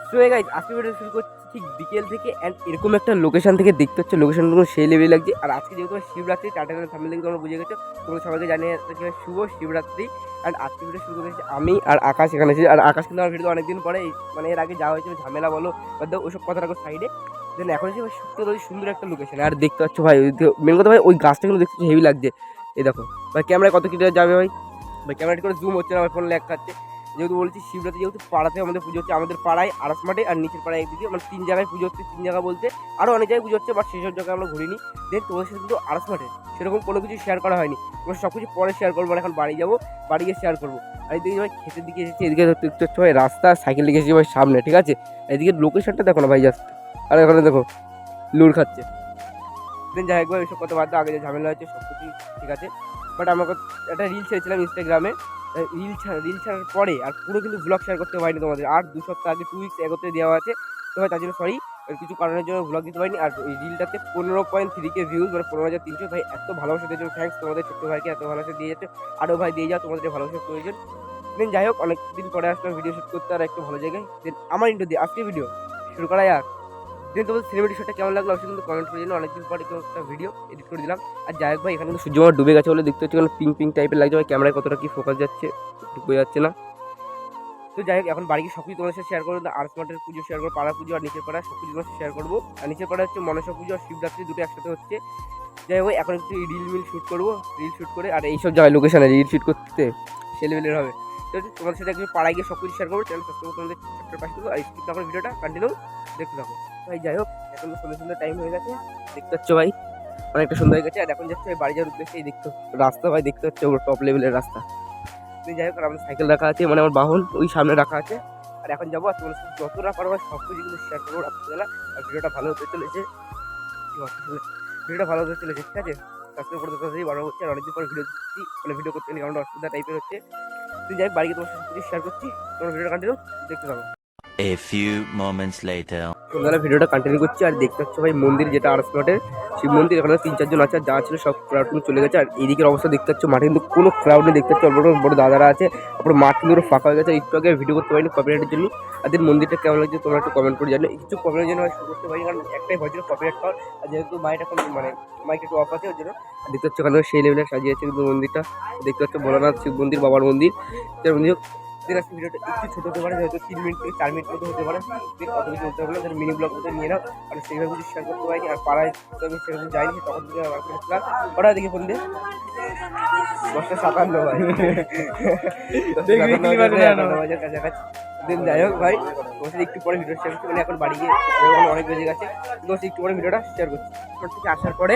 So guys আজকে video শুরু করছি ঠিক বিকেল থেকে অ্যান্ড এরকম একটা লোকেশন থেকে দেখতে হচ্ছে লোকেশনগুলো সেই লেভেলে লাগছে। আর আজকে যেহেতু শিবরাত্রি টাটানের ফ্যামিলি থেকে তোমরা বুঝে গেছো, তোমরা সবাইকে জানিয়ে শুভ শিবরাত্রি। অ্যান্ড আজকে ভিডিও শুরু করেছি আমি আর আকাশ এখানে এসেছি। আর আকাশ কিন্তু আমার ভিডিও অনেকদিন পরে মানে এর আগে যাওয়া হয়েছিল ঝামেলা বলো বা ওইসব কথাটা সাইডে দেন এখন এসে সত্যি সুন্দর একটা লোকেশন। আর দেখতে পাচ্ছ ভাই মেন কথা ভাই ওই গাছটা কিন্তু দেখতে হেভি লাগছে। এই দেখো ভাই ক্যামেরায় কত কিলোমিটার যাবে ভাই, ক্যামেরাটি করে জুম হচ্ছে না, আমার ফোন ল্যাগ খাচ্ছে। যেহেতু বলছি শিবরাত্রি যেহেতু পাড়াতে আমাদের পুজো হচ্ছে, আমাদের পাড়ায় আড়াস মাঠে আর নিচের পাড়ায় একদিকে মানে 3 জায়গায় পুজো হচ্ছে। 3 জায়গা বলতে আরও অনেক জায়গায় পুজো হচ্ছে, বাট সেসব জায়গায় আমরা ঘুরিনি। দেন তোমাদের সাথে কিন্তু আড়াস মাঠে সেরকম কোনো কিছু শেয়ার করা হয়নি। তোমার সব কিছু পরে শেয়ার করবো, এখন বাড়ি যাবো, বাড়ি গিয়ে শেয়ার করবো। আর এদিকে ভাই ক্ষেতের দিকে এসেছি, এদিকে দেখতে হচ্ছে ভাই রাস্তা, সাইকেল দিকে এসেছি ভাই সামনে, ঠিক আছে। এদিকে লোকেশনটা দেখো না ভাই জাস্ট, আর এখানে দেখো লুর খাচ্ছে। দেন যাই হোক ভাই ওইসব কথা বাদ, আগে যে ঝামেলা হয়েছে সব কিছু ঠিক আছে। বাট আমাকে একটা রিল ছেড়েছিলাম ইনস্টাগ্রামে, রিল ছাড়ার পরে আর পুরো কিন্তু ব্লগ শেয়ার করতে পারিনি তোমাদের। আর 2 সপ্তাহ আগে 2 উইকস এগোতে দেওয়া আছে, তো ভাই তার জন্য সরি, কিছু কারণের জন্য ব্লগ দিতে পারিনি। আর ওই রিলটাতে 15.3K ভিউজ, মানে 15,300। ভাই এত ভালোবাসা দেওয়ার জন্য থ্যাঙ্কস, তোমাদের ছোট্ট ভাইকে এত ভালোবাসা দিয়ে যাচ্ছে। আরও ভাই দিয়ে যাও, তোমাদের ভালোবাসার প্রয়োজন। দেন যাই হোক অনেক দিন পরে আসলাম ভিডিও শ্যুট করতে আর একটু ভালো জায়গায়। দেন আমার ইন্টো দিয়ে আজকে ভিডিও শুরু করা যাক। দেন তোমাদের সিনেমেটিক শটটা কেমন লাগলো অবশ্যই কিন্তু কমেন্ট করে জানো। অনেকদিন পরে একটা ভিডিও এডিট করে দিলাম। আর যাই হোক ভাই এখানে কিন্তু সূর্য ডুবে গেছে বলে দেখতে হচ্ছে কারণ পিঙ্ক টাইপের লাগছে ভাই, ক্যামেরায় কতটা কি ফোকাস যাচ্ছে ঢুকে যাচ্ছে না। তো যাই হোক এখন বাড়ি সব কিছু তোমাদের সাথে শেয়ার করবো। আর্টস মাঠের পুজো শেয়ার করবো, পাড়া পুজো আর নিচের পাড়া সব কিছু তোমার শেয়ার করবো। আর নিচের পাড়া হচ্ছে মনসা পুজো আর শিবরাত্রি দুটো একসাথে হচ্ছে। যাই হোক এখন একটু রিল শ্যুট করবো, রিল শ্যুট করে আর এইসব জায়গায় লোকেশানে রিল শ্যুট করতে সে লেভেলের হবে। তো তোমাদের সাথে একটু পাড়ায় গিয়ে সব কিছু শেয়ার করবো। চ্যানেল সাবস্ক্রাইব তোমাদের চ্যাপ্টার পাশে দেবো। আর স্কিপ না করে ভিডিওটা কন্টিনিউ দেখতে থাকো ভাই। যাই হোক এখন তো সুন্দর সুন্দর টাইম হয়ে গেছে, দেখতে পাচ্ছ ভাই অনেকটা সুন্দর হয়ে গেছে। আর এখন যাচ্ছে বাড়ি যাওয়ার উদ্দেশ্যে, এই দেখতে রাস্তা ভাই দেখতে হচ্ছে ওগুলো টপ লেভেলের রাস্তা। যাই হোক আমার সাইকেল রাখা আছে, মানে আমার বাহন ওই সামনে রাখা আছে। আর এখন যাবো আর তোমার যতটা পারবো সব কিছু কিন্তু শেয়ার করবো রাত্রিবেলা। আর ভিডিওটা ভালো হতে চলেছে, ভিডিওটা ভালো হতে চলেছে ঠিক আছে। সাবস্ক্রাইব করতে তাড়াতাড়ি বড় হচ্ছে। আর অনেকদিন পর ভিডিও দিচ্ছি, মানে ভিডিও করতে গেলে কারণ অসুবিধা টাইপের হচ্ছে। তুই যাই বাড়িকে তোমার সাথে কিছু শেয়ার করছি, তোমার ভিডিওটা কন্টিনিউ দেখতে থাকো। A few moments later. সন্ধ্যাবেলা ভিডিওটা কন্টিনিউ করছি। আর দেখতে পাচ্ছ ভাই মন্দির যেটা আর্টস মাঠের শিব মন্দির, এখানে 3-4 জন আছে, আর যা ছিল সব ক্রাউড কিন্তু চলে গেছে। আর এইদিকের অবস্থা দেখতে পাচ্ছ মাঠে কিন্তু কোনো ক্রাউড নেই, দেখতে পাচ্ছ অল্প বড় দাদারা আছে। তারপর মাঠ কিন্তু ফাঁকা হয়ে গেছে, একটু আগে ভিডিও করতে পারিনি কপিরাইটের জন্য। আর মন্দিরটা কেমন লাগছে তোমরা একটু কমেন্ট করে জানো। কিছু কপিরাইটের জন্য শুরু করতে পারি কারণ একটাই ভয় ছিল কপিরাইট পাওয়ার। আর যেহেতু মাইক এখন মানে মাইক একটু অফ আছে ওর জন্য। দেখতে পাচ্ছ ওখানে সেই লেভেলে সাজিয়েছে কিন্তু মন্দিরটা, দেখতে পাচ্ছ ভোলানাথ শিব মন্দির, বাবার মন্দির। আজকে ভিডিওটা একটু ছোটো হতে পারে, হয়তো 3 মিনিট থেকে 4 মিনিট মতো হতে পারে। কত কিছু বলতে পারবো না, মিনি ব্লগ মতো নিয়ে নাও। আর সেইভাবে কিছু শেয়ার করতে পারিনি। আর পাড়ায় তো আমি সেরকম যাইনি, তখন থেকে ওটা দেখে ফোন দিয়ে 10:57 ভাই 10:57 কাছাকাছি। দিন যাই হোক ভাই তোমার একটু পরে ভিডিও শেয়ার করছি, মানে এখন বাড়ি গিয়ে অনেক বেজে গেছে, তোমার একটু পরে ভিডিওটা শেয়ার করছি। তোমার থেকে আসার পরে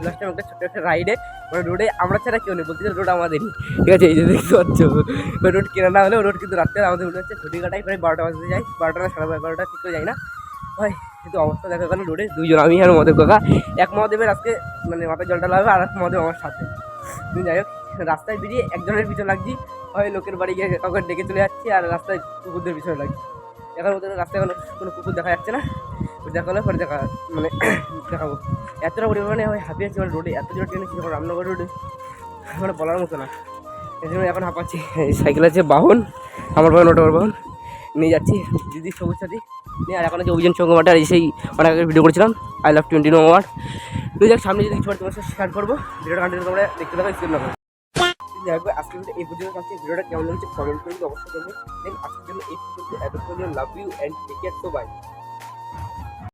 লাস্ট টাইম একটা ছোট্ট একটা রাইডে, মানে রোডে আমরা ছাড়া কেউ নেই, বলতে গেলে রোড আমাদেরই ঠিক আছে। এই যে দেখতে পাচ্ছ রোড কেনা না হলেও রোড কিন্তু রাত্রে আমাদের মনে হচ্ছে ছুটি কাটাই প্রায় 12টা বাজতে যাই, 12টা না 12:30 ঠিক করে যাই না ভাই। কিন্তু অবস্থা দেখা গেল রোডে 2 জন, আমি আর মহাদেব কাকা। এক মহাদেবের আজকে মানে মাথায় জলটা লাগবে, আর এক মহাদেব আমার সাথে। তুমি যাই হোক রাস্তায় বেরিয়ে একজনের পিছনে লাগছি, হয় লোকের বাড়ি গিয়ে কাউকে ডেকে চলে যাচ্ছি, আর রাস্তায় কুকুরদের পিছনে লাগছি। এখন ওদের রাস্তায় কোনো কুকুর দেখা যাচ্ছে না, দেখা হলে পরে দেখা মানে দেখাবো। এতটা পরিমাণে আমি হাঁপিয়ে আছি, মানে রোডে এত জোরে ট্রেনে ছিল রামনগর রোডে, মানে বলার মতো না। এই জন্য এখন হাঁপাচ্ছি। সাইকেল আছে, বাহন আমার বাহন, ওটা বাহন নিয়ে যাচ্ছি দিদি সবুজ সাথী নিয়ে। আর এখন আছে অভিযান সঙ্গ মাঠে, আর সেই অনেক আগে ভিডিও করেছিলাম I love 20 ওয়ার্ড। তুই যাক সামনে যদি কিছু তোমার সাথে শেয়ার করবো, ভিডিওটা কন্টিনিউ তোমরা দেখতে থাকো, স্ক্রিন না দেখবে। আজকে এই পর্যন্ত কাছে ভিডিওটা কেমন লাগছে কমেন্ট করে অবশ্যই করবে। দেন আজকের জন্য এই পর্যন্ত, এতক্ষণ love you and take care, so by.